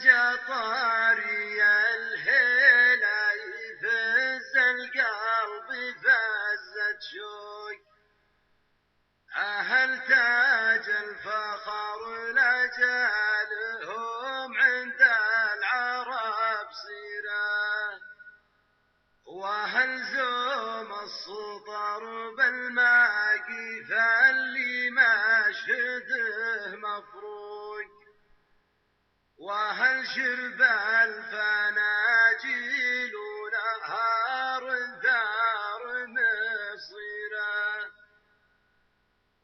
جا طاري الهيلة يفز القلب فزة شوق. أهل تاج الفخر لجالهم عند العرب سيرة، وأهل زوم السطر بالماقي فاللي مشهده مفروق، وأهل شرب الفناجيل ونهار الدار مصيرة،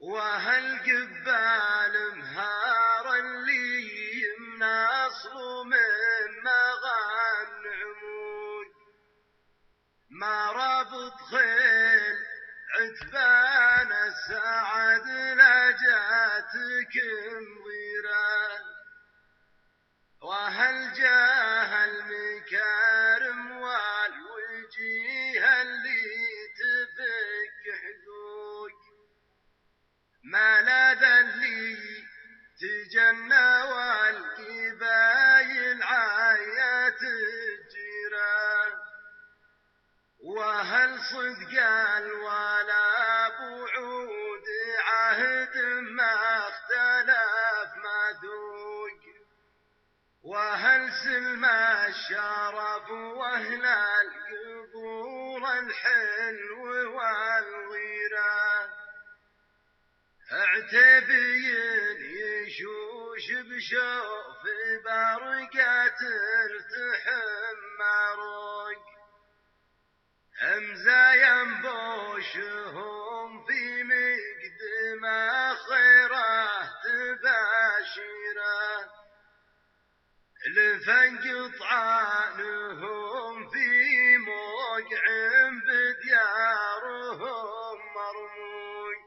وأهل قبال مهار اللي يمنصر من مغان عمود، ما رابط خيل عتبان السعد لجاتك مضيره، وأهل جاه المكارم والوجيه اللي تفك حقوق، ما لاذ اللي تجنى والقبايل عايات الجيران، وأهل صدق الولا بوعود عهد ما اختلف ما ذوق، وأهل سلم الشرف وأهل القبور الحلو والغيرة، عتيبين يشوش بشوف برقة ترتحم معروق، مزايم بوشهم في مقدم خيره تباشيره، لفنقطعانهم في موقع بديارهم مرموق،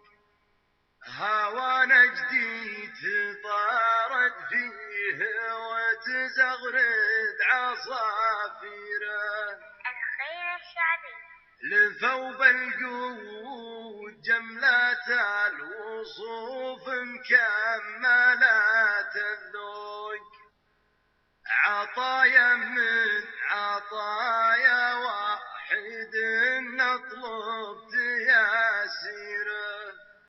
هوى نجدي تطارد فيه وتزغرد عصافيره، الخير الشعبي لفوا بالقود جملة الوصوف مكملات الذوق، عطايا من عطايا واحد نطلب تياسير،